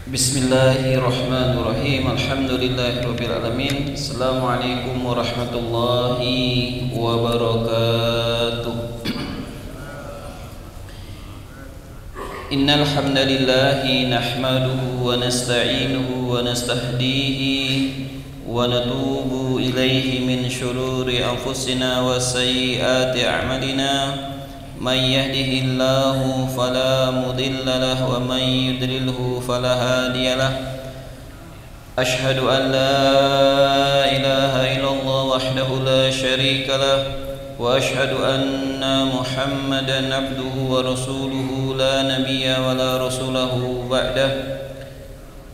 Bismillahirrahmanirrahim. Alhamdulillahirabbil alamin. Assalamualaikum warahmatullahi wabarakatuh. Innal hamdalillahi nahmaduhu wa nasta'inuhu wa nastahdihi wa natubu ilaihi min shururi anfusina wa sayyiati a'malina. من يهده الله فلا مضل له ومن يضلله فلا هادي له أشهد أن لا إله إلا الله وحده لا شريك له وأشهد أن محمدا عبده ورسوله لا نبي ولا رسوله بعده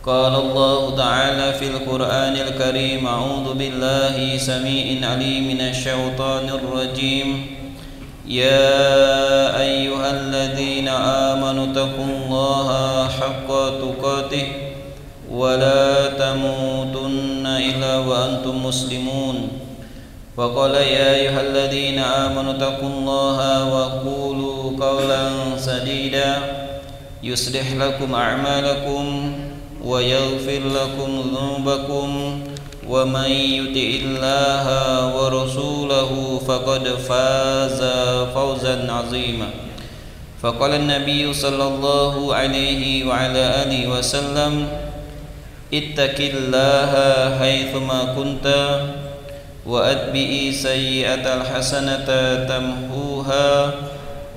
قال الله تعالى في القرآن الكريم أعوذ بالله سميع عليم من الشيطان الرجيم يا أيها الذين آمنوا اتقوا الله حق تقاته ولا تموتن إلا وأنتم مسلمون وقال يا أيها الذين آمنوا اتقوا الله وقولوا قولا سديدا يصلح لكم أعمالكم ويغفر لكم ذنوبكم ومن يطع الله ورسوله فقد فاز فوزا عظيما فقال النبي صلى الله عليه وعلى آله وسلم اتق الله حيثما كنت وأتبع سيئة الحسنة تمحوها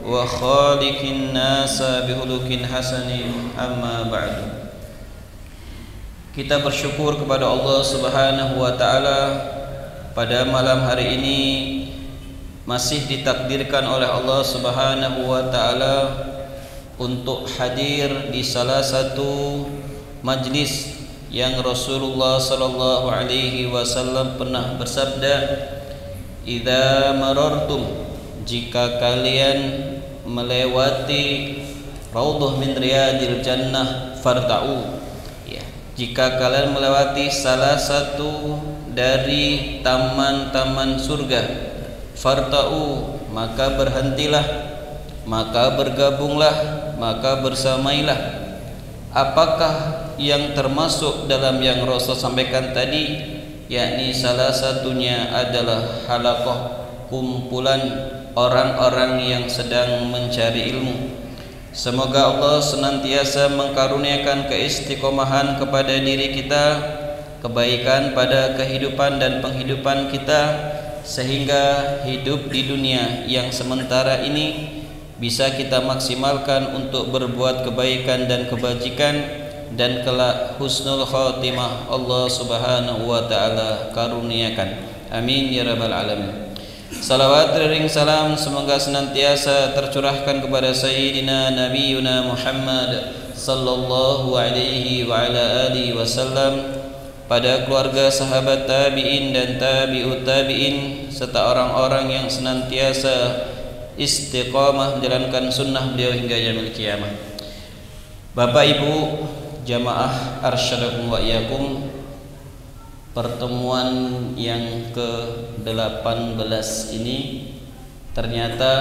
وخالق الناس بخلق حسن أما بعد. Kita bersyukur kepada Allah Subhanahu wa taala pada malam hari ini masih ditakdirkan oleh Allah Subhanahu wa taala untuk hadir di salah satu majlis yang Rasulullah sallallahu alaihi wasallam pernah bersabda, "Idza marartum, jika kalian melewati raudhah min riyadil jannah farta'u." Jika kalian melewati salah satu dari taman-taman surga, farta'u, maka berhentilah, maka bergabunglah, maka bersamailah. Apakah yang termasuk dalam yang Rasul sampaikan tadi? Yakni salah satunya adalah halaqah, kumpulan orang-orang yang sedang mencari ilmu. Semoga Allah senantiasa mengkaruniakan keistiqomahan kepada diri kita, kebaikan pada kehidupan dan penghidupan kita, sehingga hidup di dunia yang sementara ini bisa kita maksimalkan untuk berbuat kebaikan dan kebajikan, dan kelak husnul khatimah Allah Subhanahu wa taala karuniakan. Amin ya rabbal alamin. Salawat ring salam semoga senantiasa tercurahkan kepada Sayyidina Nabiyuna Muhammad sallallahu alaihi wa ala alihi wasallam, pada keluarga, sahabat tabi'in dan tabi'ut tabi'in, serta orang-orang yang senantiasa istiqamah menjalankan sunnah beliau hingga yaumil qiyamah. Bapak Ibu jamaah arsyadakum wa iyyakum, pertemuan yang ke-18 ini ternyata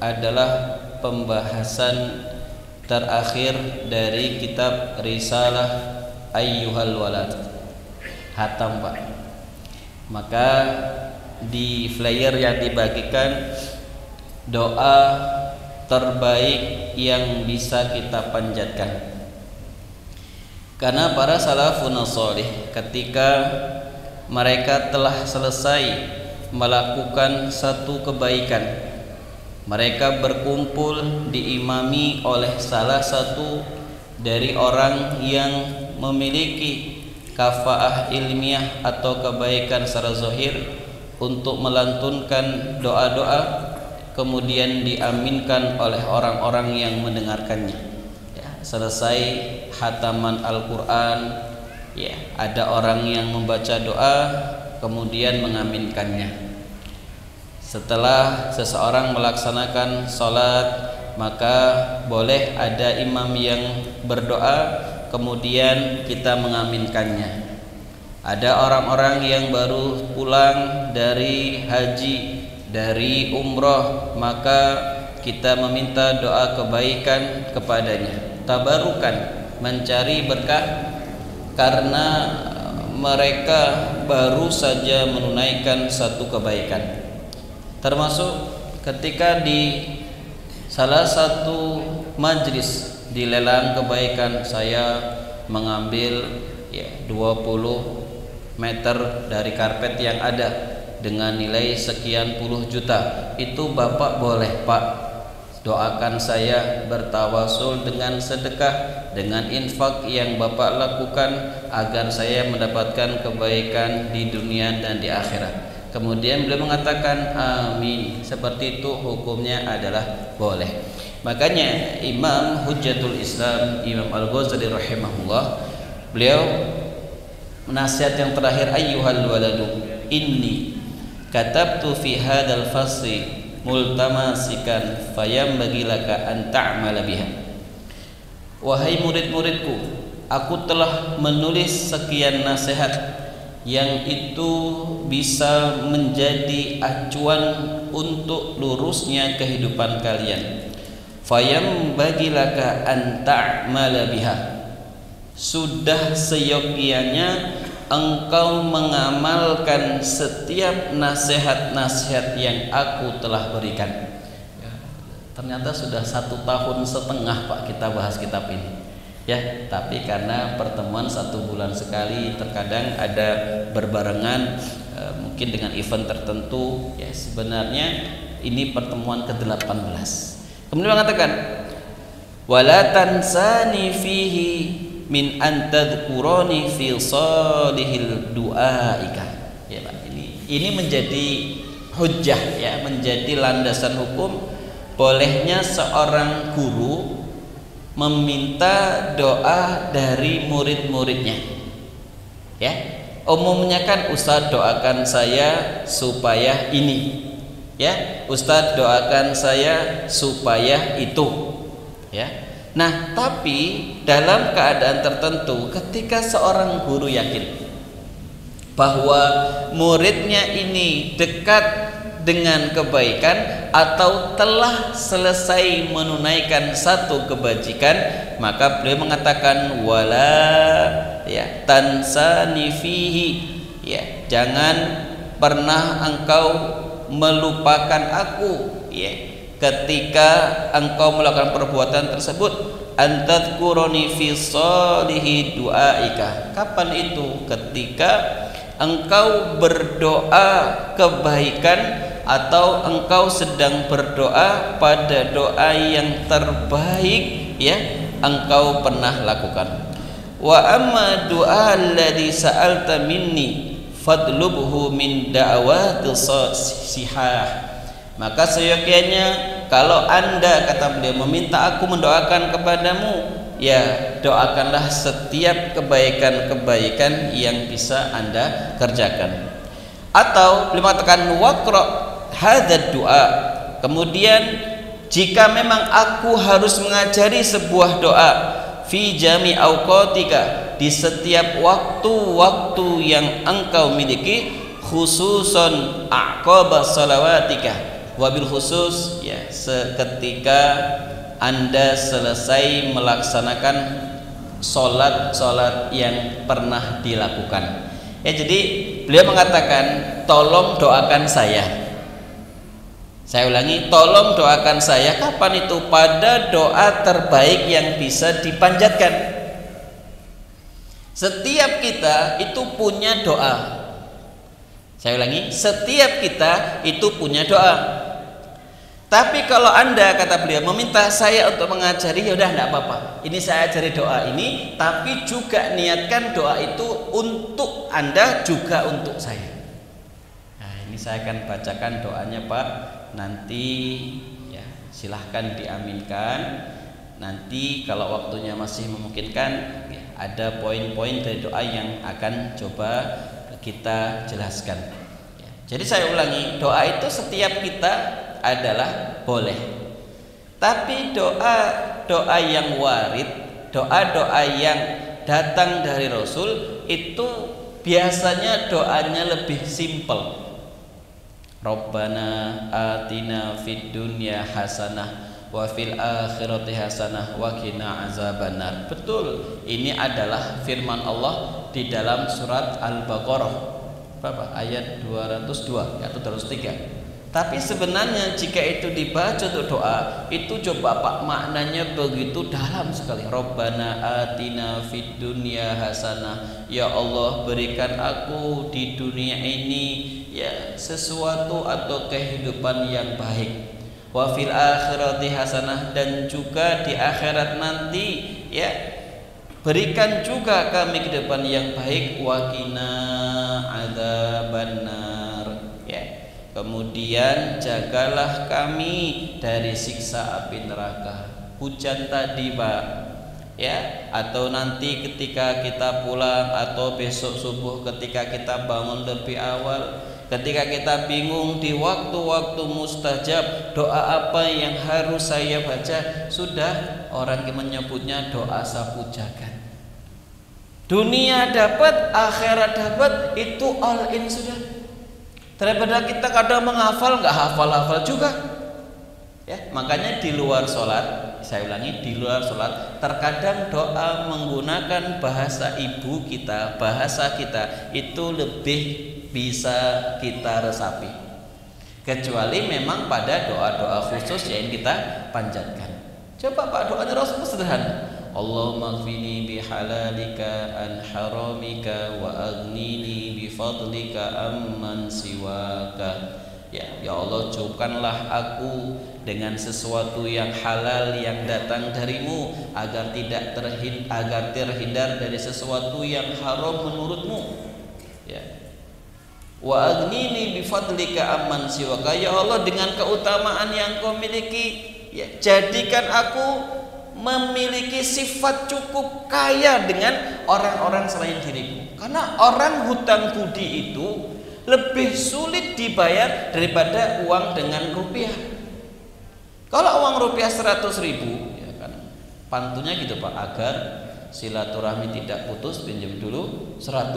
adalah pembahasan terakhir dari kitab Risalah Ayyuhal Walad, hatam Pak. Maka di flyer yang dibagikan doa terbaik yang bisa kita panjatkan. Karena para salafun shalih ketika mereka telah selesai melakukan satu kebaikan, mereka berkumpul diimami oleh salah satu dari orang yang memiliki kafaah ilmiah atau kebaikan secara zahir untuk melantunkan doa-doa, kemudian diaminkan oleh orang-orang yang mendengarkannya. Selesai hataman Al-Quran, ya, ada orang yang membaca doa kemudian mengaminkannya. Setelah seseorang melaksanakan sholat, maka boleh ada imam yang berdoa kemudian kita mengaminkannya. Ada orang-orang yang baru pulang dari haji, dari umroh, maka kita meminta doa kebaikan kepadanya, tabarukan mencari berkah karena mereka baru saja menunaikan satu kebaikan. Termasuk ketika di salah satu majlis di lelang kebaikan, saya mengambil 20 meter dari karpet yang ada dengan nilai sekian puluh juta. Itu Bapak boleh Pak doakan saya bertawasul dengan sedekah, dengan infak yang Bapak lakukan agar saya mendapatkan kebaikan di dunia dan di akhirat. Kemudian beliau mengatakan amin. Seperti itu hukumnya adalah boleh. Makanya Imam Hujjatul Islam Imam Al-Ghazali rahimahullah, beliau nasihat yang terakhir, ayyuhal waladu inni katabtu fi hadzal fasli multamasikan fayambagi laka an ta'mala biha. Wahai murid-muridku, aku telah menulis sekian nasihat yang itu bisa menjadi acuan untuk lurusnya kehidupan kalian. Fayambagi laka an ta'mala biha. Sudah seyogianya engkau mengamalkan setiap nasihat-nasihat yang aku telah berikan. Ternyata sudah 1,5 tahun Pak kita bahas kitab ini, ya. Tapi karena pertemuan 1 bulan sekali, terkadang ada berbarengan mungkin dengan event tertentu, ya. Sebenarnya ini pertemuan ke-18. Kemudian mengatakan, wala tansani fihi min antadkuroni fi salihil du'aika. Ya Pak, ini menjadi hujjah, ya, menjadi landasan hukum bolehnya seorang guru meminta doa dari murid-muridnya. Ya, umumnya kan Ustadz doakan saya supaya ini, ya, Ustadz doakan saya supaya itu, ya. Nah, tapi dalam keadaan tertentu ketika seorang guru yakin bahwa muridnya ini dekat dengan kebaikan atau telah selesai menunaikan satu kebajikan, maka beliau mengatakan wala tansani fihi, ya, jangan pernah engkau melupakan aku, ya, ketika engkau melakukan perbuatan tersebut. Antadkuroni fi salihi du'aika. Kapan itu? Ketika engkau berdoa kebaikan atau engkau sedang berdoa pada doa yang terbaik, ya, engkau pernah lakukan. Wa amma du'a alladhi sa'alta minni fadlubhu min da'awati sihah. Maka seyogianya kalau Anda, kata beliau, meminta aku mendoakan kepadamu, ya, doakanlah setiap kebaikan-kebaikan yang bisa Anda kerjakan. Atau beliau mengatakan waqra hadzal du'a. Kemudian jika memang aku harus mengajari sebuah doa fi jami auqatika, di setiap waktu-waktu yang engkau miliki, khususon aqaba salawatika, wabil khusus, ya, seketika Anda selesai melaksanakan sholat yang pernah dilakukan, ya. Jadi beliau mengatakan tolong doakan saya. Saya ulangi, tolong doakan saya. Kapan itu? Pada doa terbaik yang bisa dipanjatkan. Setiap kita itu punya doa. Saya ulangi, setiap kita itu punya doa. Tapi kalau Anda, kata beliau, meminta saya untuk mengajari, ya udah enggak apa-apa. Ini saya ajari doa ini, tapi juga niatkan doa itu untuk Anda juga untuk saya. Nah, ini saya akan bacakan doanya Pak. Nanti, ya, silahkan diaminkan. Nanti kalau waktunya masih memungkinkan, ya, ada poin-poin dari doa yang akan coba kita jelaskan, ya. Jadi saya ulangi, doa itu setiap kita adalah boleh. Tapi doa yang warid, doa yang datang dari Rasul itu biasanya doanya lebih simpel. Rabbana atina fid dunya hasanah wa fil akhirati hasanah wa qina azabannar. Betul, ini adalah firman Allah di dalam surat Al-Baqarah berapa? Ayat 202 atau 203. Tapi sebenarnya jika itu dibaca untuk doa, itu coba Pak, maknanya begitu dalam sekali. Rabbana atina fid dunya hasanah. Ya Allah, berikan aku di dunia ini ya sesuatu atau kehidupan yang baik. Wa fil akhirati hasanah, dan juga di akhirat nanti ya berikan juga kami kehidupan yang baik. Wa qina adzabannar, ya. Kemudian jagalah kami dari siksa api neraka. Hujan tadi Pak, ya, atau nanti ketika kita pulang, atau besok subuh ketika kita bangun lebih awal, ketika kita bingung di waktu-waktu mustajab, doa apa yang harus saya baca, sudah orang yang menyebutnya doa sapu jagat. Dunia dapat, akhirat dapat, itu all in sudah. Daripada kita kadang menghafal nggak hafal-hafal juga, ya. Makanya di luar sholat, saya ulangi, di luar sholat terkadang doa menggunakan bahasa ibu kita, bahasa kita itu lebih bisa kita resapi, kecuali memang pada doa-doa khusus yang kita panjatkan. Coba Pak, doanya Rasulullah sederhana. Allahumma gfini bihalalika an haramika wa aghnini bifadlika amman siwaka. Ya Allah, cukupkanlah aku dengan sesuatu yang halal yang datang darimu, agar terhindar dari sesuatu yang haram menurutmu, ya. Wa aghnini bifadlika amman siwaka. Ya Allah, dengan keutamaan yang kau miliki, ya, jadikan aku memiliki sifat cukup kaya dengan orang-orang selain diriku. Karena orang hutang budi itu lebih sulit dibayar daripada uang dengan rupiah. Kalau uang rupiah 100.000, ya kan, pantunya gitu Pak, agar silaturahmi tidak putus, pinjam dulu 100.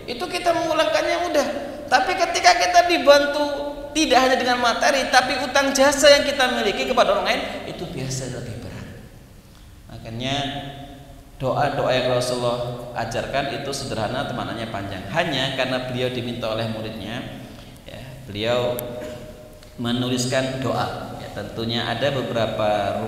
Itu kita mengulangkannya mudah. Tapi ketika kita dibantu tidak hanya dengan materi, tapi utang jasa yang kita miliki kepada orang lain, itu biasa lebih berat. Makanya doa-doa yang Rasulullah ajarkan itu sederhana, maknanya panjang. Hanya karena beliau diminta oleh muridnya, ya, beliau menuliskan doa. Ya, tentunya ada beberapa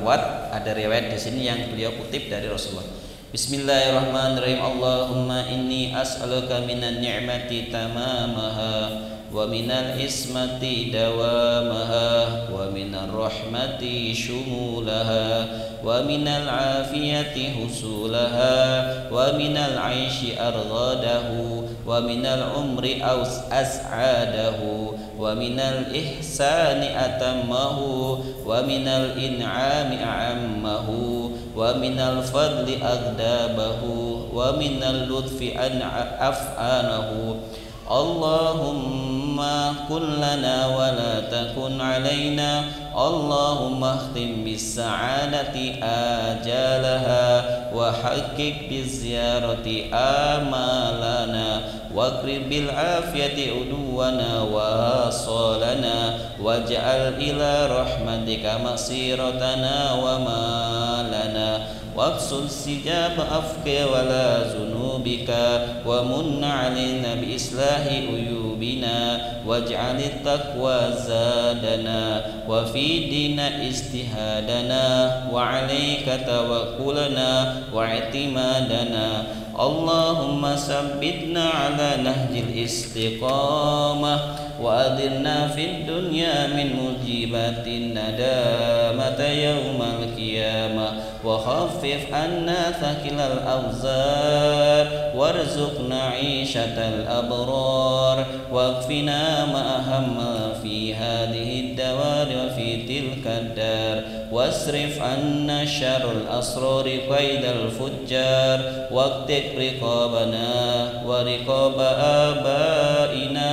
riwayat di sini yang beliau kutip dari Rasulullah. Bismillahirrahmanirrahim. Allahumma inni as'aluka minan ni'mati tamamaha wa minal ismati dawamaha wa minar rahmati shumulaha wa minal afiyati husulaha wa minal aishi arghadahu wa minal umri as'adahu wa minal ihsani atammahu wa minal in'ami a'ammahu wa minal fadli agdabahu wa minal lutfi af'anahu. Allahumma kun lana wa la takun alaina. Allahumma khtim bis sa'adati ajalaha wa haqiq biz ziyarati amalana wa qrib bil afiyati uduwana wa salana waj'al ila rahmatika masiratana wa malana waqsul sijab afka wala zunubika wa munna alaina bi islahi uyubina waj'alit taqwa zadana wa fi dina istihadana wa alayka tawakkulana wa i'timadana. Allahumma sabbitna ala nahjil istiqamah wa adirna fid dunya min mujibatin nadamata yawmal qiyamah wa khaffif anna thaqilal awzar warzuqna 'ishatal abrar waqfina ma ahamma fi hadhihi ad-dawar wa fi tilka ad-dar wasrif anna syarrul asrari qaidal fujjar waqtik riqabana wa riqaba abaina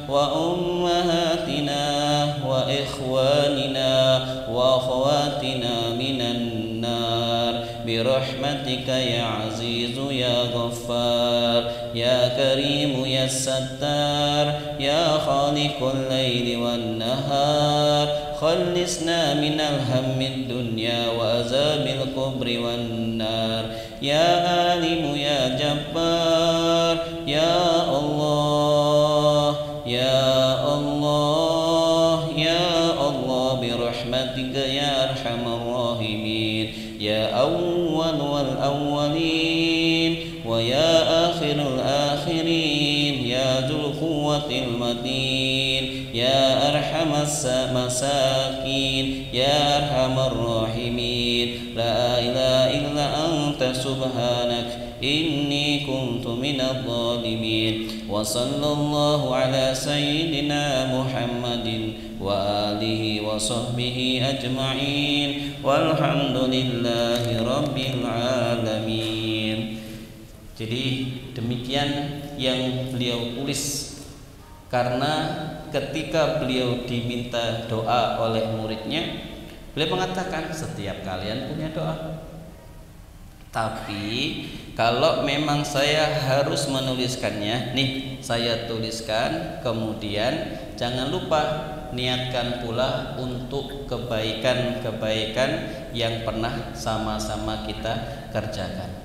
wa ummahatina wa ikhwanina wa akhawatina minan nar birahmatika ya azizu ya ghaffar ya karimu ya sattar ya khaliqul laili wan nahar خلصنا من الهم الدنيا وعذاب القبر والنار يا عالم يا جبار يا الله يا الله يا الله برحمتك يا أرحم الراحمين يا أول والأولين ويا آخر الآخرين يا ذو القوة المتين يا أرحم المساكين يا أرحم الراحمين لا إله إلا أنت سبحانك إني كنت من الظالمين وصلى الله على سيدنا محمد وآله وصحبه أجمعين والحمد لله رب العالمين. Jadi demikian yang beliau tulis, karena ketika beliau diminta doa oleh muridnya, beliau mengatakan setiap kalian punya doa. Tapi kalau memang saya harus menuliskannya, nih saya tuliskan, kemudian jangan lupa niatkan pula untuk kebaikan-kebaikan yang pernah sama-sama kita kerjakan.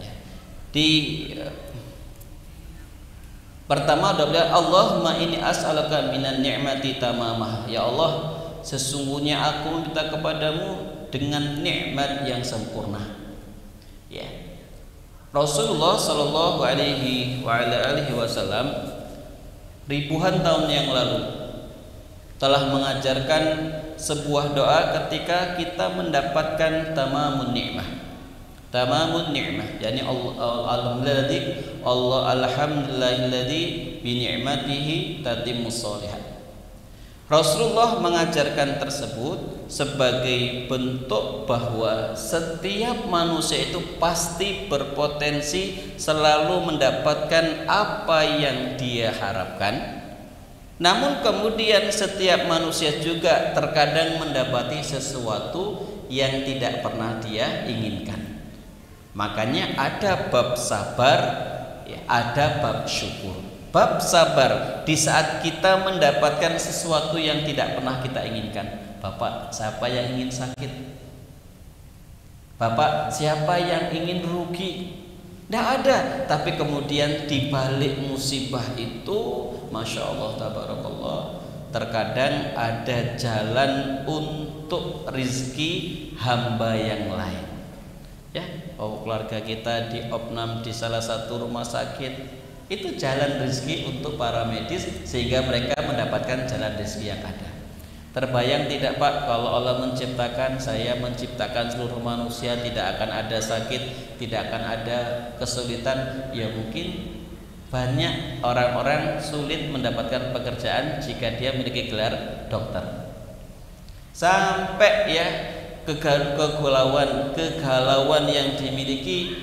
Pertama udah bilang Allahumma inni as'aluka minan ni'mati tamamah. Ya Allah, sesungguhnya aku minta kepadamu dengan nikmat yang sempurna. Ya. Rasulullah sallallahu alaihi wasallam ribuan tahun yang lalu telah mengajarkan sebuah doa ketika kita mendapatkan tamamun ni'mah. Tamamun ni'mah, yakni alhamdulillahilladzi bi ni'matihi tatimmus shalihat. Rasulullah mengajarkan tersebut sebagai bentuk bahwa setiap manusia itu pasti berpotensi selalu mendapatkan apa yang dia harapkan. Namun kemudian setiap manusia juga terkadang mendapati sesuatu yang tidak pernah dia inginkan. Makanya ada bab sabar, ada bab syukur. Bab sabar di saat kita mendapatkan sesuatu yang tidak pernah kita inginkan. Bapak, siapa yang ingin sakit? Bapak, siapa yang ingin rugi? Tidak ada. Tapi kemudian di balik musibah itu, Masya Allah, tabarakallah, terkadang ada jalan untuk rizki hamba yang lain. Ya, keluarga kita diopnam di salah satu rumah sakit, itu jalan rezeki untuk para medis sehingga mereka mendapatkan jalan rezeki yang ada. Terbayang tidak Pak, kalau Allah menciptakan, saya menciptakan seluruh manusia, tidak akan ada sakit, tidak akan ada kesulitan. Ya mungkin banyak orang-orang sulit mendapatkan pekerjaan jika dia memiliki gelar dokter. Sampai ya kegalauan yang dimiliki,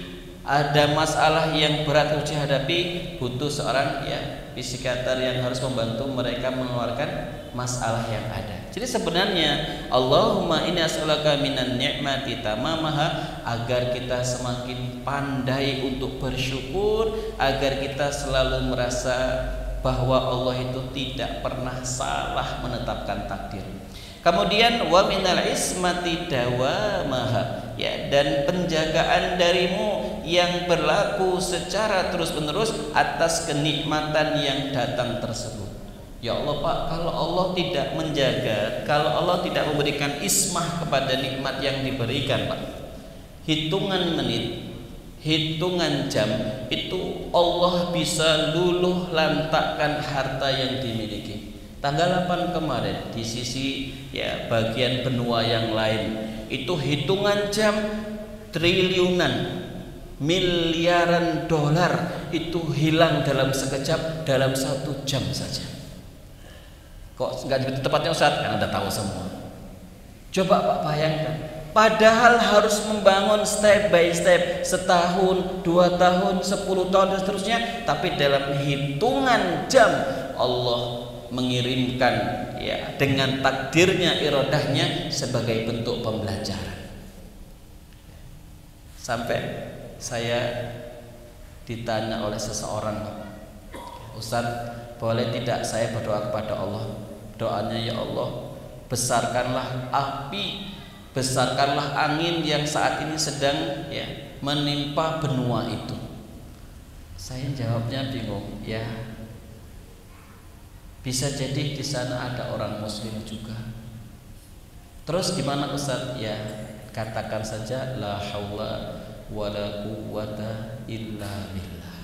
ada masalah yang berat harus dihadapi, butuh seorang psikiater yang harus membantu mereka mengeluarkan masalah yang ada. Jadi sebenarnya Allahumma inni as'aluka minan ni'mati tamamaha, agar kita semakin pandai untuk bersyukur, agar kita selalu merasa bahwa Allah itu tidak pernah salah menetapkan takdir. Kemudian wa minal ismati dawamaha, ya, dan penjagaan darimu yang berlaku secara terus-menerus atas kenikmatan yang datang tersebut. Ya Allah Pak, kalau Allah tidak menjaga, kalau Allah tidak memberikan ismah kepada nikmat yang diberikan Pak, hitungan menit, hitungan jam itu Allah bisa luluh lantakkan harta yang dimiliki. Tanggal 8 kemarin di sisi bagian benua yang lain itu hitungan jam triliunan, miliaran dolar itu hilang dalam sekejap, dalam 1 jam saja. Kok nggak begitu tepatnya Ustaz? Kan Anda tahu semua. Coba Pak bayangkan, padahal harus membangun step by step, setahun, 2 tahun, 10 tahun dan seterusnya, tapi dalam hitungan jam Allah mengirimkan dengan takdirnya, iradahnya sebagai bentuk pembelajaran. Sampai saya ditanya oleh seseorang, Ustaz, boleh tidak saya berdoa kepada Allah? Doanya, ya Allah, besarkanlah api, besarkanlah angin yang saat ini sedang menimpa benua itu. Saya jawabnya bingung, ya bisa jadi di sana ada orang muslim juga. Terus gimana Ustaz? Ya katakan saja la haula wala quwwata illa billah.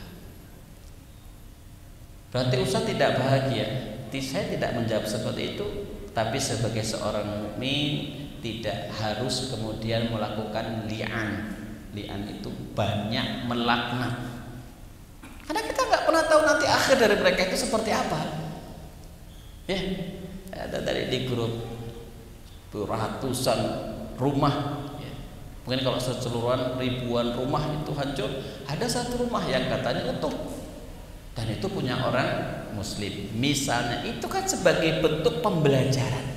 Berarti Ustaz tidak bahagia. Saya tidak menjawab seperti itu, tapi sebagai seorang mukmin tidak harus kemudian melakukan li'an. Li'an itu banyak melaknat. Karena kita nggak pernah tahu nanti akhir dari mereka itu seperti apa. Ya, ada dari di grup ratusan rumah. Ya. Mungkin kalau keseluruhan ribuan rumah itu hancur, ada satu rumah yang katanya utuh. Dan itu punya orang muslim. Misalnya itu kan sebagai bentuk pembelajaran.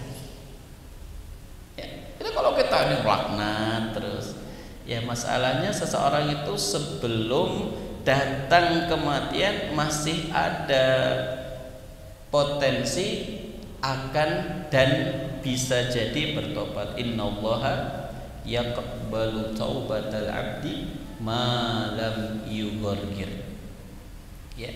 Ya, itu kalau kita ini laknat terus, ya masalahnya seseorang itu sebelum datang kematian masih ada potensi akan dan bisa jadi bertobat. Innallaha yaqbalu taubatal abdi ma lam yughargir. Ya.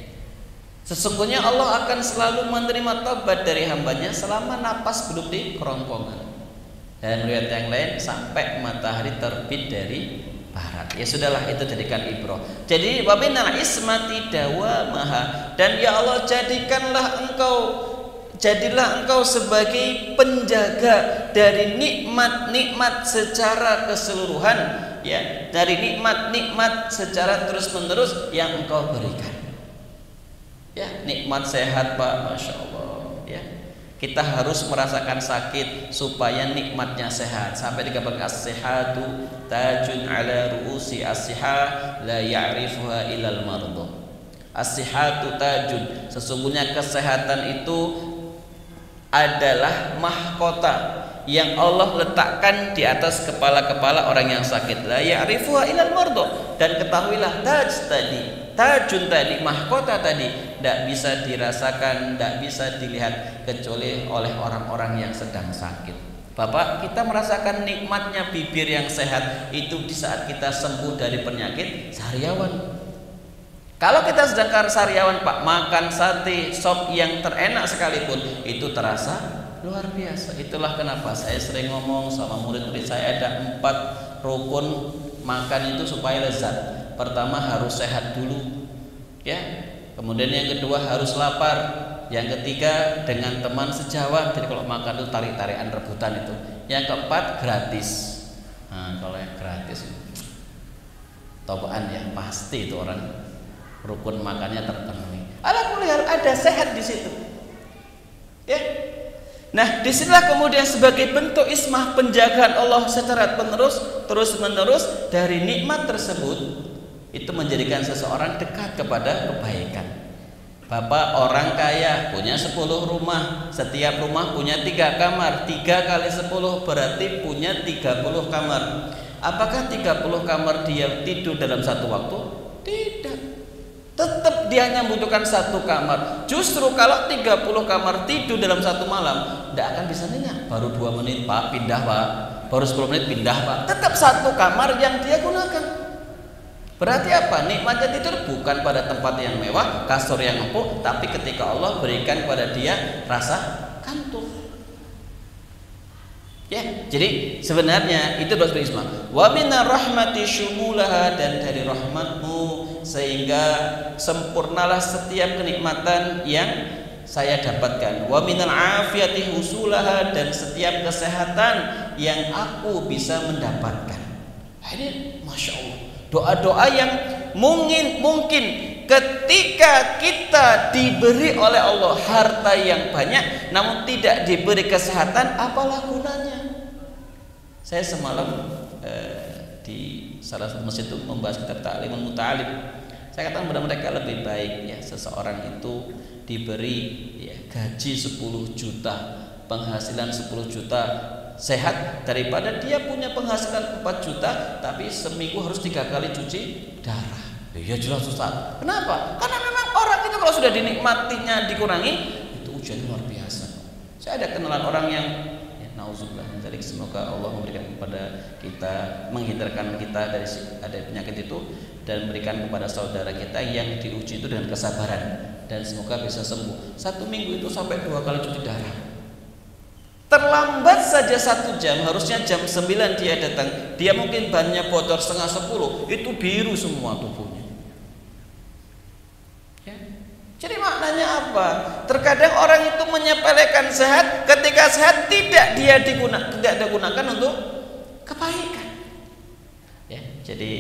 Sesungguhnya Allah akan selalu menerima taubat dari hambanya selama napas belum di kerongkongan. Dan riwayat yang lain sampai matahari terbit dari barat. Ya sudahlah, itu jadikan ibrah. Jadi wa minal ismati dawamaha, dan ya Allah jadilah engkau sebagai penjaga dari nikmat-nikmat secara keseluruhan, ya, dari nikmat-nikmat secara terus-menerus yang engkau berikan. Ya, nikmat sehat Pak, Masya Allah. Ya, kita harus merasakan sakit supaya nikmatnya sehat. Sampai dikatakan as-sihatu tajun ala ru'usi as-sihah la ya'rifuha ilal mardu. As-sihatu tajun, sesungguhnya kesehatan itu adalah mahkota yang Allah letakkan di atas kepala-kepala orang yang sakit. La ya'rifuha ilal mardu. Dan ketahuilah tajun tadi, mahkota tadi tidak bisa dirasakan, tidak bisa dilihat kecuali oleh orang-orang yang sedang sakit. Bapak, kita merasakan nikmatnya bibir yang sehat itu di saat kita sembuh dari penyakit sariawan. Kalau kita sedang sariawan Pak, makan sate, sop yang terenak sekalipun itu terasa luar biasa. Itulah kenapa saya sering ngomong sama murid-murid saya, ada 4 rukun makan itu supaya lezat. Pertama harus sehat dulu, ya. Kemudian yang kedua harus lapar. Yang ketiga dengan teman sejawat. Jadi kalau makan itu tarik-tarikan rebutan itu. Yang keempat gratis. Nah, kalau yang gratis tobaan ya pasti itu orang rukun makannya terpenuhi. Alhamdulillah ada sehat di situ. Ya. Nah, disinilah kemudian sebagai bentuk ismah penjagaan Allah secara terus menerus dari nikmat tersebut, itu menjadikan seseorang dekat kepada kebaikan. Bapak orang kaya punya 10 rumah, setiap rumah punya 3 kamar, 3 kali 10 berarti punya 30 kamar. Apakah 30 kamar dia tidur dalam satu waktu? Tidak. Tetap dia hanya membutuhkan 1 kamar. Justru kalau 30 kamar tidur dalam 1 malam, tidak akan bisa nyenyak. Baru 2 menit Pak, pindah Pak. Baru 10 menit pindah Pak. Tetap 1 kamar yang dia gunakan. Berarti apa? Nikmatnya tidur bukan pada tempat yang mewah, kasur yang empuk, tapi ketika Allah berikan kepada dia rasa kantuk. Ya, jadi sebenarnya itu doa isma. Wa minar rahmati syumulaha, dan dari rahmatmu sehingga sempurnalah setiap kenikmatan yang saya dapatkan. Wa minal afiyati husulaha, dan setiap kesehatan yang aku bisa mendapatkan. Ini Masya Allah, doa-doa yang mungkin ketika kita diberi oleh Allah harta yang banyak namun tidak diberi kesehatan, apalah gunanya? Saya semalam di salah satu masjid itu membahas kitab Ta'limul Muta'alim. Saya katakan kepada mereka lebih baik ya seseorang itu diberi ya gaji 10 juta, penghasilan 10 juta sehat, daripada dia punya penghasilan 4 juta tapi seminggu harus 3 kali cuci darah. Ya jelas susah. Kenapa? Karena memang orang itu kalau sudah dinikmatinya dikurangi, itu ujian luar biasa. Saya ada kenalan orang yang ya, Nauzubillah min dzalik. Semoga Allah memberikan kepada kita, menghindarkan kita dari ada penyakit itu, dan memberikan kepada saudara kita yang diuji itu dengan kesabaran, dan semoga bisa sembuh. 1 minggu itu sampai 2 kali cuci darah. Terlambat saja 1 jam, harusnya jam 9 dia datang, dia mungkin bannya bocor setengah 10, itu biru semua tubuhnya. Ya. Jadi maknanya apa? Terkadang orang itu menyepelekan sehat, ketika sehat tidak digunakan untuk kebaikan. Ya, jadi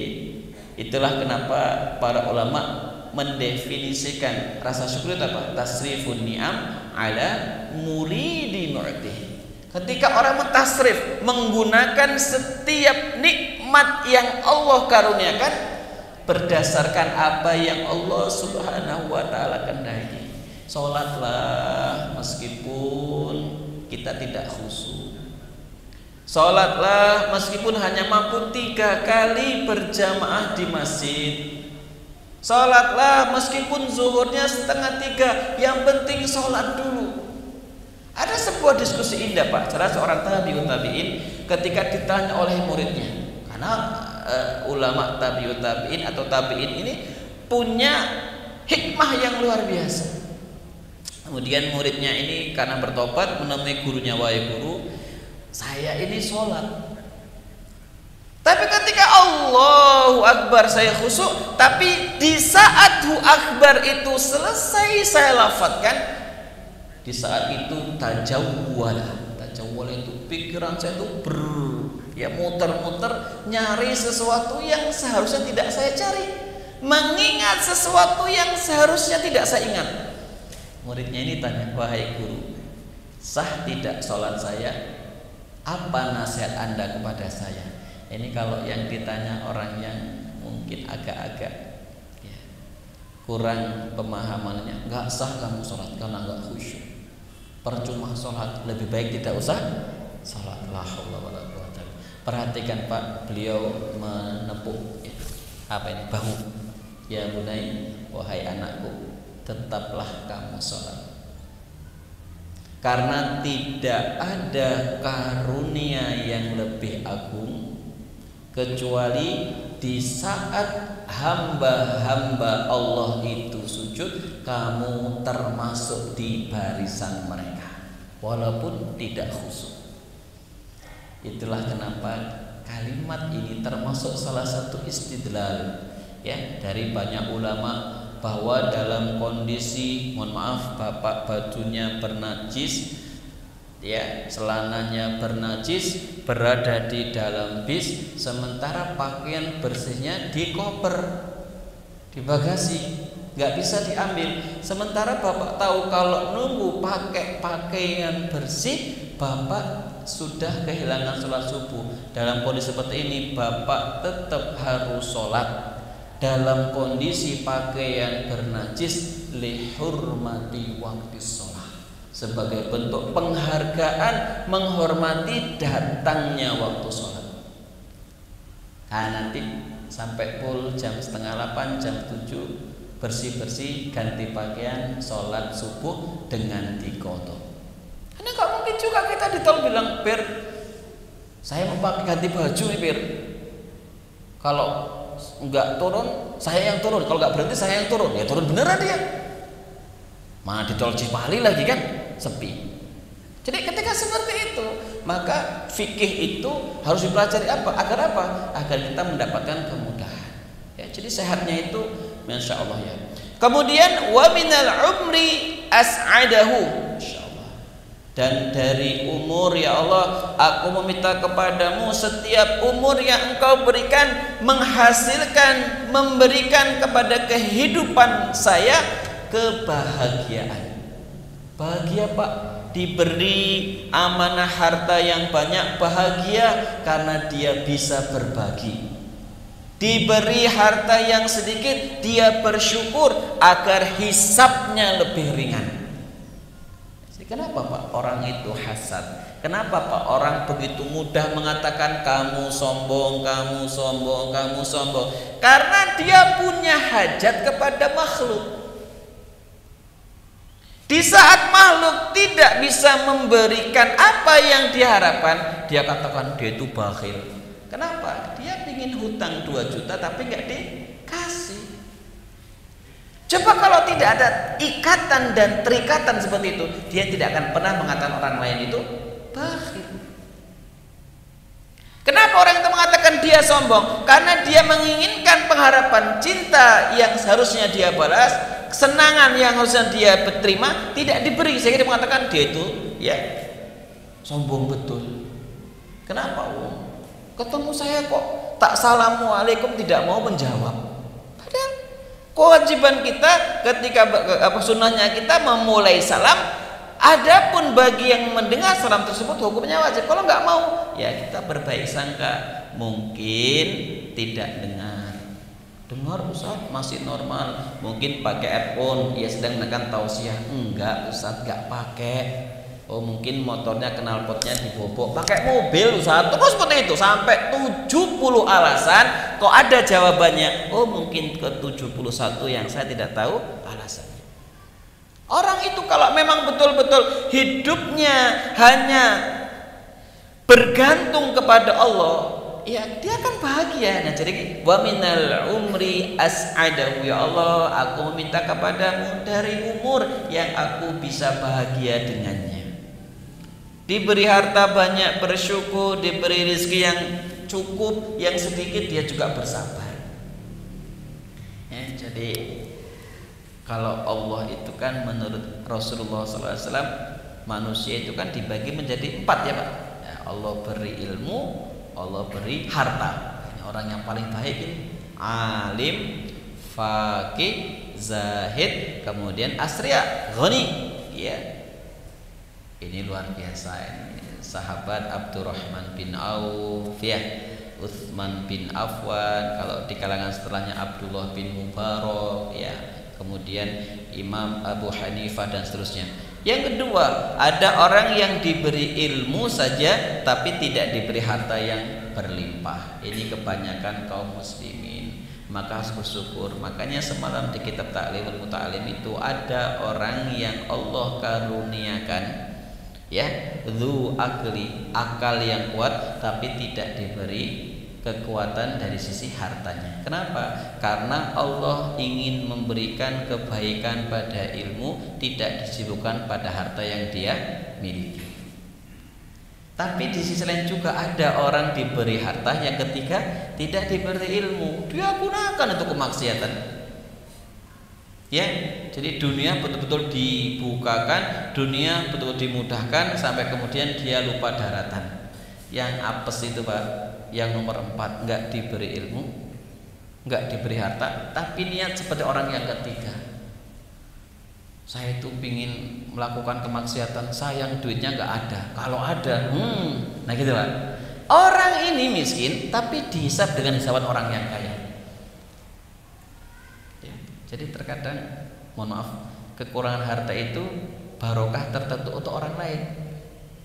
itulah kenapa para ulama mendefinisikan rasa syukur itu apa? Tasrifun ni'am ala muridi mu'tih. Ketika orang mentasrif, menggunakan setiap nikmat yang Allah karuniakan berdasarkan apa yang Allah Subhanahu wa taala kehendaki. Salatlah meskipun kita tidak khusyuk. Salatlah meskipun hanya mampu 3 kali berjamaah di masjid. Salatlah meskipun zuhurnya 2:30, yang penting salat dulu. Ada sebuah diskusi indah Pak, salah seorang tabi'ut tabi'in ketika ditanya oleh muridnya, karena ulama tabi'ut tabi'in atau tabi'in ini punya hikmah yang luar biasa. Kemudian muridnya ini karena bertobat menemui gurunya, wahai guru, saya ini sholat, tapi ketika Allahu Akbar saya khusyuk, tapi di saat Hu Akbar itu selesai saya lafadzkan, di saat itu tajawwala itu pikiran saya itu muter-muter nyari sesuatu yang seharusnya tidak saya cari, mengingat sesuatu yang seharusnya tidak saya ingat. Muridnya ini tanya, wahai guru, sah tidak sholat saya? Apa nasihat Anda kepada saya? Ini kalau yang ditanya orang yang mungkin agak-agak kurang pemahamannya, nggak sah kamu sholat karena nggak khusyuk, percuma sholat, lebih baik tidak usah sholat. La haula wala quwwata. Perhatikan Pak, beliau menepuk bahu. Ya bunai, wahai anakku, tetaplah kamu sholat, karena tidak ada karunia yang lebih agung kecuali di saat hamba-hamba Allah itu sujud, kamu termasuk di barisan mereka walaupun tidak khusyuk. Itulah kenapa kalimat ini termasuk salah satu istidlal dari banyak ulama, bahwa dalam kondisi, mohon maaf, bapak bajunya bernajis, celananya bernajis, berada di dalam bis, sementara pakaian bersihnya di koper, di bagasi, nggak bisa diambil. Sementara bapak tahu kalau nunggu pakai pakaian bersih, bapak sudah kehilangan sholat subuh. Dalam kondisi seperti ini, bapak tetap harus sholat dalam kondisi pakaian bernajis, lihurmati waktu sholat, sebagai bentuk penghargaan, menghormati datangnya waktu sholat. Nanti sampai full jam 7:30, jam 7 bersih-bersih, ganti pakaian, sholat subuh dengan diqodho. Karena gak mungkin juga kita di tol bilang, "Bir, saya mau pakai ganti baju nih, Bir. Kalau enggak turun, saya yang turun. Kalau enggak berhenti, saya yang turun." Ya turun beneran dia. Mana di tol Cipali lagi kan sepi. Jadi ketika seperti itu, maka fikih itu harus dipelajari agar apa? Agar kita mendapatkan kemudahan. Jadi sehatnya itu masya Allah ya. Kemudian wa minal umri as'adahu, dan dari umur, ya Allah, aku meminta kepadamu setiap umur yang engkau berikan menghasilkan, memberikan kepada kehidupan saya kebahagiaan. Bahagia Pak, diberi amanah harta yang banyak, bahagia karena dia bisa berbagi. Diberi harta yang sedikit, dia bersyukur agar hisabnya lebih ringan. Kenapa Pak orang itu hasad? Kenapa Pak orang begitu mudah mengatakan kamu sombong, kamu sombong, kamu sombong? Karena dia punya hajat kepada makhluk. Di saat makhluk tidak bisa memberikan apa yang diharapkan, dia katakan dia itu bakhil. Kenapa? Dia ingin hutang 2 juta tapi nggak dikasih. Coba kalau tidak ada ikatan dan terikatan seperti itu, dia tidak akan pernah mengatakan orang lain itu bakhil. Kenapa orang itu mengatakan dia sombong? Karena dia menginginkan pengharapan cinta yang seharusnya dia balas, kesenangan yang harusnya dia terima tidak diberi, sehingga dia mengatakan dia itu ya sombong betul. Kenapa? Ketemu saya kok tak assalamualaikum tidak mau menjawab. Padahal kewajiban kita ketika sunnahnya kita memulai salam. Adapun bagi yang mendengar salam tersebut hukumnya wajib. Kalau nggak mau, ya kita berbaik sangka. Mungkin tidak dengar Ustaz masih normal. Mungkin pakai earphone, dia sedang menekan tausiah. Enggak Ustaz, nggak pakai. Oh mungkin motornya knalpotnya dibobok. Pakai mobil Ustaz. Terus seperti itu sampai 70 alasan. Kok ada jawabannya? Oh mungkin ke 71 yang saya tidak tahu alasan. Orang itu kalau memang betul-betul hidupnya hanya bergantung kepada Allah, ya dia akan bahagia. Nah jadi wa minal umri as'adahu, ya Allah aku meminta kepadamu dari umur yang aku bisa bahagia dengannya. Diberi harta banyak bersyukur, diberi rezeki yang cukup, yang sedikit dia juga bersabar. Ya, jadi kalau Allah itu kan menurut Rasulullah SAW, manusia itu kan dibagi menjadi 4 ya Pak. Ya, Allah beri ilmu, Allah beri harta. Orang yang paling baik ini alim, faqih, zahid, kemudian asriya, ghani. Ya, ini luar biasa ini. Sahabat Abdurrahman bin Auf, ya, Utsman bin Affan. Kalau di kalangan setelahnya Abdullah bin Mubarak, ya. Kemudian Imam Abu Hanifah dan seterusnya. Yang kedua, ada orang yang diberi ilmu saja tapi tidak diberi harta yang berlimpah. Ini kebanyakan kaum muslimin. Maka harus bersyukur. Makanya semalam di kitab Ta'limul Muta'alim itu ada orang yang Allah karuniakan, ya, dzu akli, akal yang kuat tapi tidak diberi kekuatan dari sisi hartanya. Kenapa? Karena Allah ingin memberikan kebaikan pada ilmu, tidak disibukkan pada harta yang dia miliki. Tapi di sisi lain juga ada orang diberi harta yang ketiga tidak diberi ilmu, dia gunakan untuk kemaksiatan. Ya, jadi dunia betul-betul dibukakan, dunia betul-betul dimudahkan sampai kemudian dia lupa daratan. Yang apes itu Pak, yang nomor 4, nggak diberi ilmu, nggak diberi harta, tapi niat seperti orang yang ketiga. Saya itu pingin melakukan kemaksiatan, sayang duitnya nggak ada. Kalau ada, nah gitu Pak. Orang ini miskin, tapi dihisab dengan hisaban orang yang kaya. Ya, jadi terkadang, mohon maaf, kekurangan harta itu barokah tertentu untuk orang lain.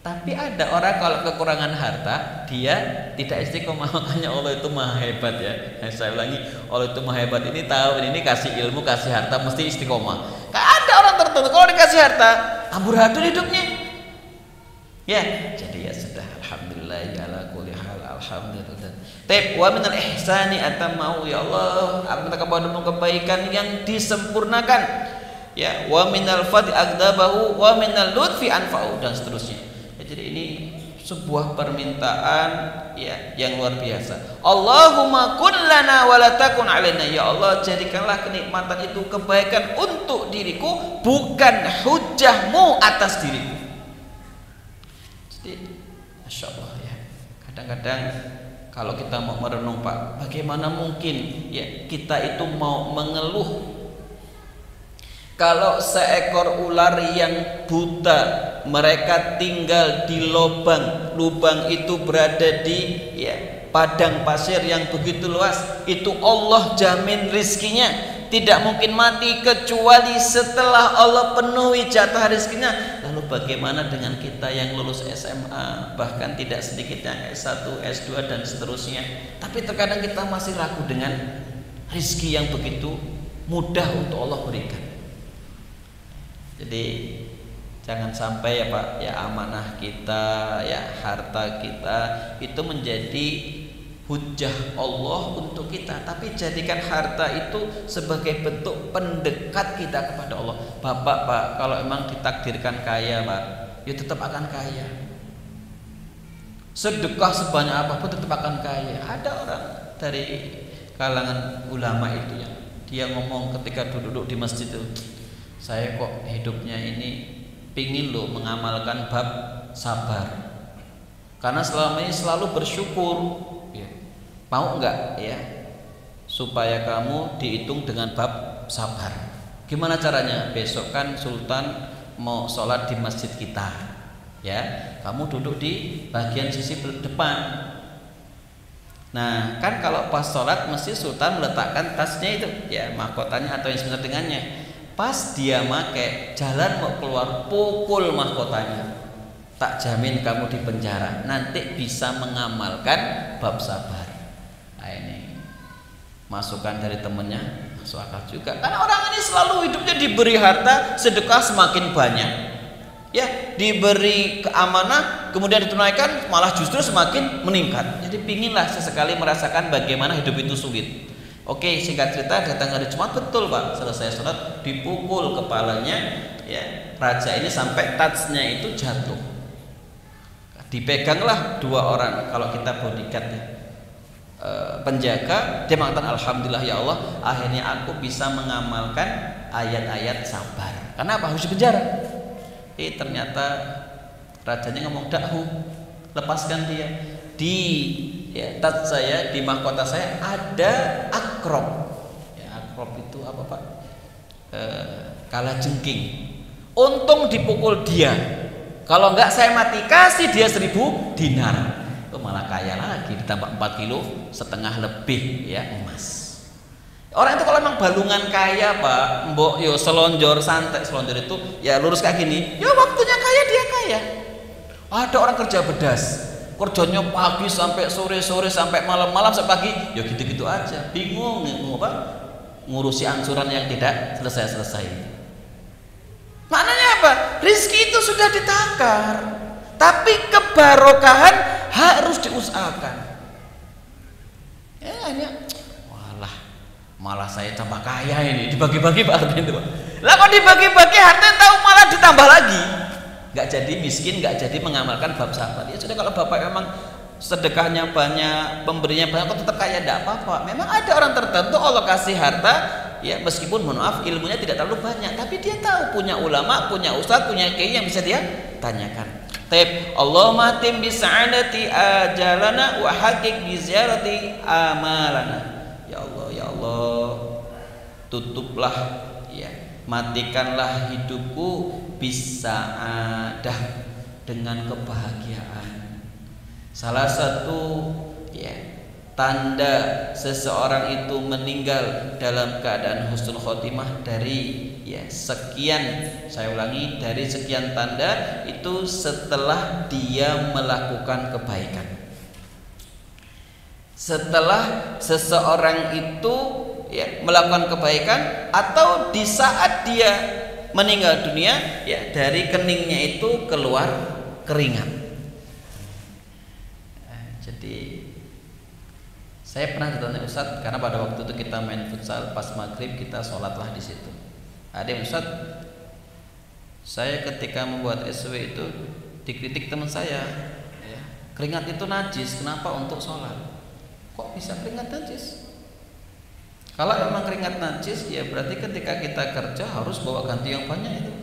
Tapi ada orang kalau kekurangan harta dia tidak istiqomah. Makanya Allah itu maha hebat ya. Saya ulangi, Allah itu maha hebat. Ini tahu ini kasih ilmu, kasih harta mesti istiqomah. Ada orang tertentu kalau dikasih harta amburadul hidupnya. Ya, jadi ya sudah, alhamdulillah ya ala kulli hal, alhamdulillah. Tapi wa minal ihsani atamau, ya Allah, aku minta kepadamu kebaikan yang disempurnakan. Ya, wa minal fadli agdabahu wa minal lutfi anfa'u dan seterusnya. Jadi ini sebuah permintaan ya yang luar biasa. Allahumma kun lana wa la takun alaina. Ya Allah, jadikanlah kenikmatan itu kebaikan untuk diriku, bukan hujahmu atas diriku. Jadi Masya Allah ya. Kadang-kadang kalau kita mau merenung Pak, bagaimana mungkin ya kita itu mau mengeluh kalau seekor ular yang buta, mereka tinggal di lubang itu berada di ya, padang pasir yang begitu luas, itu Allah jamin rizkinya, tidak mungkin mati kecuali setelah Allah penuhi jatah rizkinya. Lalu bagaimana dengan kita yang lulus SMA, bahkan tidak sedikit yang S1, S2 dan seterusnya, tapi terkadang kita masih ragu dengan rizki yang begitu mudah untuk Allah berikan. Jadi jangan sampai ya Pak, ya amanah kita, ya harta kita itu menjadi hujah Allah untuk kita, tapi jadikan harta itu sebagai bentuk pendekat kita kepada Allah. Bapak Pak, kalau emang ditakdirkan kaya Pak, ya tetap akan kaya. Sedekah sebanyak apapun tetap akan kaya. Ada orang dari kalangan ulama itu yang dia ngomong ketika duduk di masjid itu, saya kok hidupnya ini pingin loh mengamalkan bab sabar, karena selama ini selalu bersyukur ya. Mau enggak ya supaya kamu dihitung dengan bab sabar? Gimana caranya? Besok kan Sultan mau sholat di masjid kita ya, kamu duduk di bagian sisi depan. Nah kan kalau pas sholat mesti Sultan meletakkan tasnya itu ya, mahkotanya atau yang sebenarnya dengannya. Pas dia make jalan mau keluar, pukul mahkotanya, tak jamin kamu di penjara, nanti bisa mengamalkan bab sabar. Nah ini masukan dari temennya, masuk akal juga, karena orang ini selalu hidupnya diberi harta, sedekah semakin banyak ya, diberi keamanan kemudian ditunaikan malah justru semakin meningkat. Jadi pinginlah sesekali merasakan bagaimana hidup itu sulit. Oke, singkat cerita datang hari Jumat, betul Pak, selesai sholat dipukul kepalanya ya raja ini sampai tasnya itu jatuh. Dipeganglah dua orang, kalau kita bodyguard ya, penjaga, dia mengatakan alhamdulillah ya Allah, akhirnya aku bisa mengamalkan ayat-ayat sabar. Kenapa harus di penjara? Ternyata rajanya ngomong, dakhu, lepaskan dia. Di ya, tas saya, di mahkota saya ada akrab. Ya, akrab itu apa Pak? Kalajengking. Untung dipukul dia. Kalau enggak saya mati, kasih dia 1000 dinar. Itu malah kaya lagi, ditambah 4,5 kilo lebih ya emas. Orang itu kalau memang balungan kaya Pak, mbok yo selonjor santai, selonjor itu ya lurus kayak gini, ya waktunya kaya dia kaya. Ada orang kerja bedas, kerjanya pagi sampai sore sampai malam sampai pagi, ya gitu-gitu aja, bingung apa ngurusi angsuran yang tidak selesai. Maknanya apa? Rizki itu sudah ditakar, tapi kebarokahan harus diusahakan. Ya hanya malah saya tambah kaya ini, dibagi-bagi Pak harta itu Pak. Lah kok dibagi-bagi harta tahu malah ditambah lagi. Nggak jadi miskin, nggak jadi mengamalkan bab sabar. Ya sudah, kalau Bapak memang sedekahnya banyak, pemberinya banyak, kok tetap kaya, enggak apa-apa. Memang ada orang tertentu Allah kasih harta ya, meskipun mohon maaf ilmunya tidak terlalu banyak, tapi dia tahu, punya ulama, punya ustadz, punya kiai yang bisa dia tanyakan. Allahumma tim bisa'adati ajalana wa haqiq bi ziyarati amalana. Ya Allah, tutuplah ya, matikanlah hidupku bisa ada dengan kebahagiaan. Salah satu ya tanda seseorang itu meninggal dalam keadaan husnul khotimah dari ya sekian, saya ulangi, dari sekian tanda itu setelah dia melakukan kebaikan. Setelah seseorang itu ya melakukan kebaikan, atau di saat dia meninggal dunia ya dari keningnya itu keluar keringat. Jadi saya pernah ditanya Ustadz, karena pada waktu itu kita main futsal, pas maghrib kita sholatlah di situ. Ada Ustadz, saya ketika membuat SW itu dikritik teman saya ya, keringat itu najis, kenapa untuk sholat? Kok bisa keringat najis? Kalau memang keringat najis, ya berarti ketika kita kerja harus bawa ganti yang banyak itu.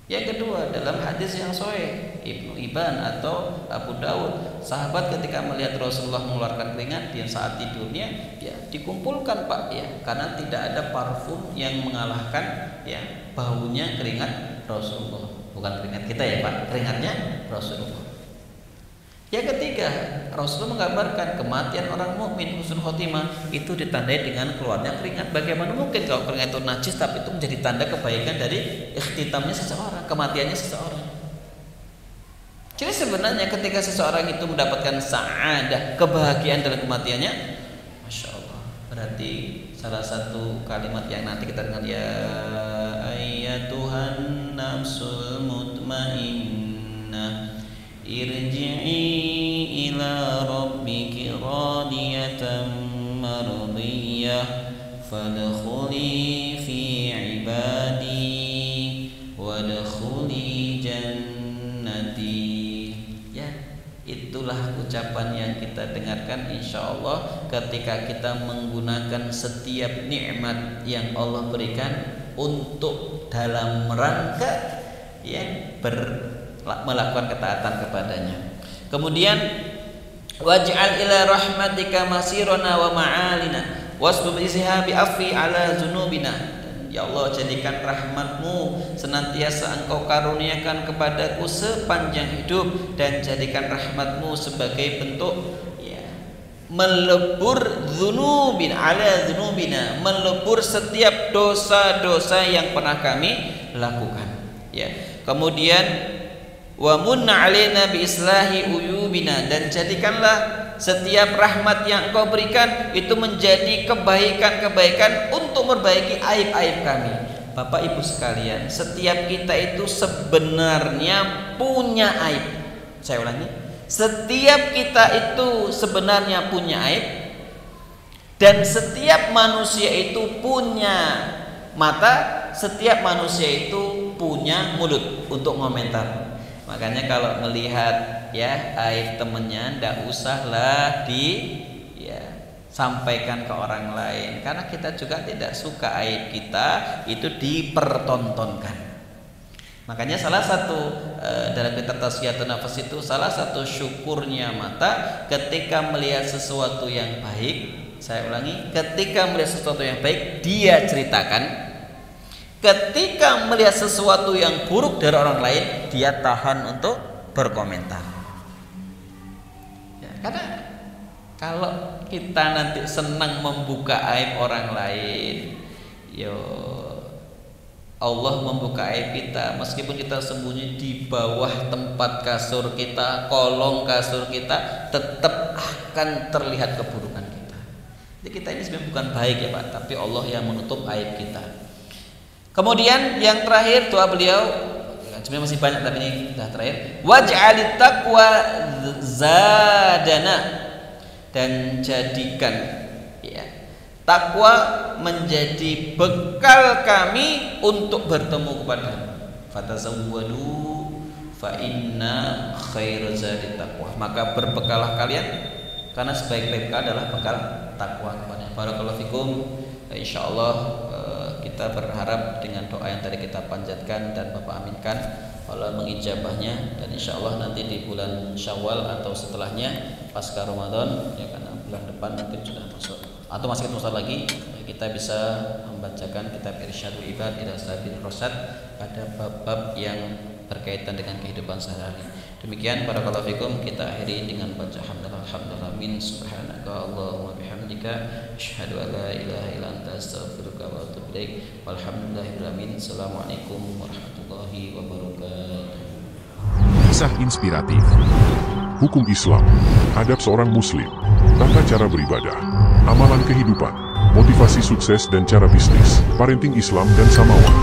Yang kedua, dalam hadis yang sahih Ibnu Ibn atau Abu Dawud, sahabat ketika melihat Rasulullah mengeluarkan keringat di saat tidurnya, ya dikumpulkan Pak ya, karena tidak ada parfum yang mengalahkan ya baunya keringat Rasulullah. Bukan keringat kita ya Pak, keringatnya Rasulullah. Yang ketiga, Rasulullah menggambarkan kematian orang mukmin husnul khotimah itu ditandai dengan keluarnya keringat. Bagaimana mungkin kalau keringat itu najis tapi itu menjadi tanda kebaikan dari ikhtitamnya seseorang, kematiannya seseorang. Jadi sebenarnya ketika seseorang itu mendapatkan sa'adah, kebahagiaan dalam kematiannya, Masya Allah, berarti salah satu kalimat yang nanti kita dengar, ya ayyatuhan nafsul mutmainnah irji'i ila rabbiki radiyatan mardiyah fadkhuli fi ibadi wadkhuli jannati. Ya, itulah ucapan yang kita dengarkan insyaallah ketika kita menggunakan setiap nikmat yang Allah berikan untuk dalam rangka ya melakukan ketaatan kepadanya. Kemudian waj'al ila rahmatika masirana wa ma'alina wasbub izhabi afi ala dzunubina. Ya Allah, jadikan rahmatmu senantiasa engkau karuniakan kepadaku sepanjang hidup, dan jadikan rahmatmu sebagai bentuk ya melebur dzunubin ala dzunubina, melebur setiap dosa-dosa yang pernah kami lakukan ya. Kemudian wa munna alaina bi islahi uyubina, dan jadikanlah setiap rahmat yang engkau berikan itu menjadi kebaikan-kebaikan untuk memperbaiki aib-aib kami. Bapak Ibu sekalian, setiap kita itu sebenarnya punya aib. Saya ulangi, setiap kita itu sebenarnya punya aib, dan setiap manusia itu punya mata, setiap manusia itu punya mulut untuk komentar. Makanya kalau melihat ya aib temennya, ndak usahlah sampaikan ke orang lain, karena kita juga tidak suka aib kita itu dipertontonkan. Makanya salah satu dalam kitab Tazkiyatun Nafas itu, salah satu syukurnya mata ketika melihat sesuatu yang baik. Saya ulangi, ketika melihat sesuatu yang baik dia ceritakan. Ketika melihat sesuatu yang buruk dari orang lain, dia tahan untuk berkomentar. Ya, karena kalau kita nanti senang membuka aib orang lain, yo Allah membuka aib kita, meskipun kita sembunyi di bawah tempat kasur kita, kolong kasur kita, tetap akan terlihat keburukan kita. Jadi kita ini sebenarnya bukan baik ya Pak, tapi Allah yang menutup aib kita. Kemudian yang terakhir doa beliau, sebenarnya masih banyak tapi ini sudah terakhir. Waj'alit taqwa zadana, dan jadikan ya takwa menjadi bekal kami untuk bertemu kepadamu. Fatazawwadu fa inna khairaz zadi taqwa. Maka berbekalah kalian, karena sebaik-baik bekal adalah bekal takwa kepada. Barakallahu fikum. Insyaallah kita berharap dengan doa yang tadi kita panjatkan dan Bapak aminkan, Allah mengijabahnya, dan insya Allah nanti di bulan Syawal atau setelahnya pasca Ramadan ya, karena bulan depan mungkin sudah masuk atau masih masuk lagi, kita bisa membacakan kitab Irsyadul Ibad ila Sabil Rasyad pada bab-bab yang berkaitan dengan kehidupan sehari-hari. Demikian barakallahu fikum, kita akhiri dengan baca hamdalillah min subhanaka Allahumma bihamdika asyhadu an la ilaha illa anta astaghfiruka wa atubu ilaik. Walhamdulillahirabbil alamin. Assalamualaikum warahmatullahi wabarakatuh. Kisah inspiratif, hukum Islam, adab seorang muslim, tata cara beribadah, amalan kehidupan, motivasi sukses dan cara bisnis, parenting Islam dan Samawa.